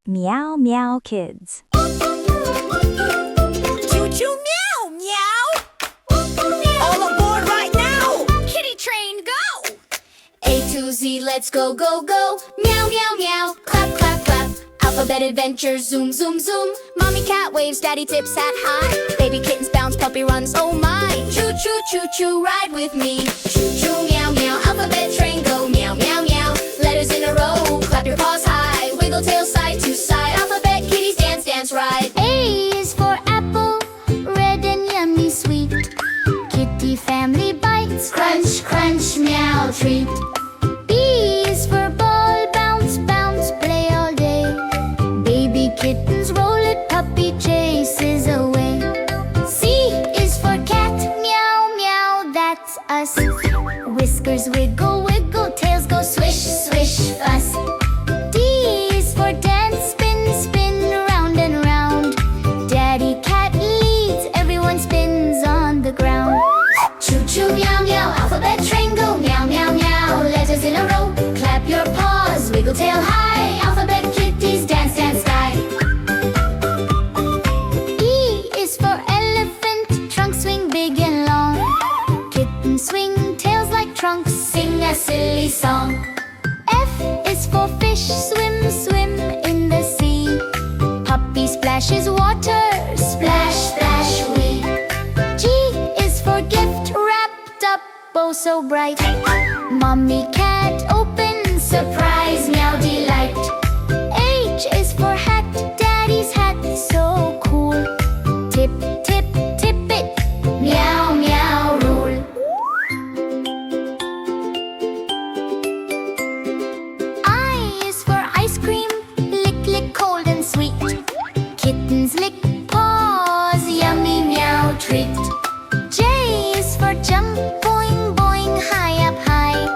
Meow Meow Kids. Choo-choo meow meow! All aboard right now! Kitty train go! A to Z, let's go, go, go! Meow meow meow, clap, clap, clap! Alphabet adventure, zoom, zoom, zoom! Mommy cat waves, daddy tips hat high! Baby kittens bounce, puppy runs, oh my! Choo-choo, choo-choo, ride with me! Choo-choo meow meow, alphabet train go! Meow meow meow, letters in a row, clap your paws high! Wiggle tail side to side, alphabet kitties dance, dance, ride! A is for apple, red and yummy sweet. Kitty family bites, crunch, crunch, meow treat. B is for ball, bounce, bounce, play all day. Baby kittens roll it, puppy chases away. C is for cat, meow, meow, that's us. Whiskers wiggle, wiggle, tails go swish, swish, fuss. D is for dance, spin, spin, round and round. Daddy cat leads, everyone spins on the ground. Choo-choo meow meow, alphabet train go. Meow meow meow, letters in a row. Clap your paws, wiggle tail high. Alphabet kitties dance, dance, sky. E is for elephant, trunk swing big and long. Kittens swing tails like trunks, sing a silly song. F is for fish, swim, swim in the sea. Puppy splashes water, splash, splash we. G is for gift, wrapped up, oh so bright. Mommy cat opens, surprise, meow delight. H is for hat, daddy's hat, so cool. Tip, tip, tip it, meow, meow rule. I is for ice cream, lick, lick, cold and sweet. Kittens lick paws, yummy meow treat. J is for jump, boing, boing, high up high.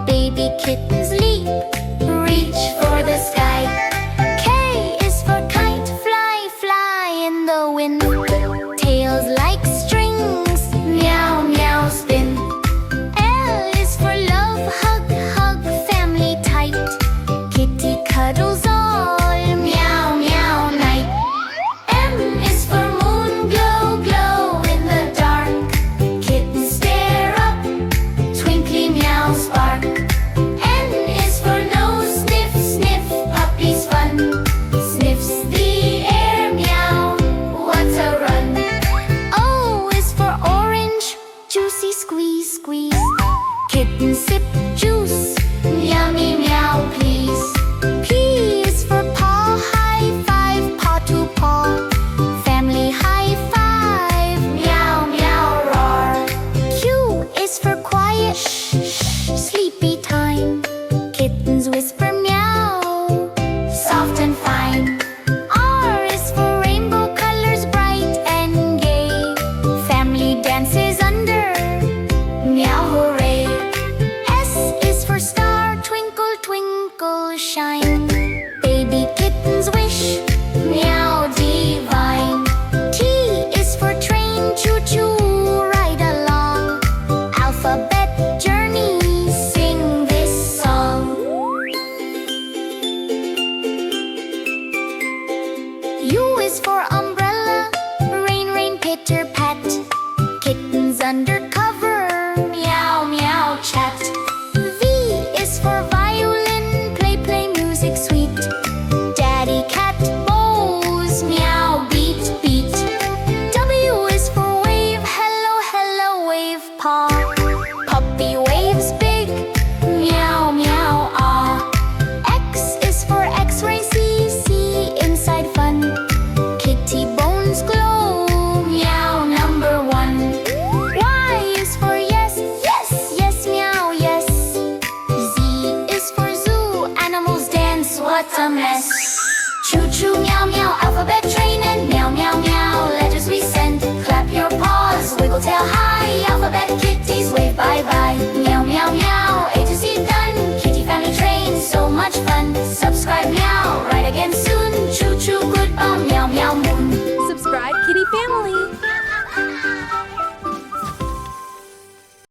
Baby kittens leap, reach for the sky. K is for kite, fly, fly in the wind. Tails like strings, meow, meow, spin. L is for love, hug, hug, family tight. Kitty cuddles all, meow, meow, night. M is for moon, glow, glow in the dark. Kittens stare up, twinkly meow spark. N is for nose, sniff, sniff, puppy's fun. Sniffs the air, meow, what a run. O is for orange, juicy squeeze, squeeze. Kittens sip juice, yummy meow please. P is for paw, high five, paw to paw. Family high five, meow meow roar. Q is for quiet, shh, shh, sleepy time. Kittens whisper meow, soft and fine. R is for rainbow colors, bright and gay. Family dances under, meow hooray. S is for star, twinkle, twinkle, shine. Baby kittens wish, meow divine. T is for train, choo-choo, ride along. Alphabet journey, sing this song. U is for umbrella, rain, rain, pitter pat. Kittens under cover, meow, meow, chat. V is for violin, play, play, music sweet. Daddy cat bows, meow, beat, beat. W is for wave, hello, hello, wave paw. Puppy waves big, meow, meow, ah. X is for X-ray, see, see inside fun. Kitty bones glow, meow, number one. Y is for yes, yes, yes, meow, yes. Z is for zoo, animals dance, what a mess. Choo-choo meow meow, alphabet train and meow meow meow, letters we send. Clap your paws, wiggle tail high.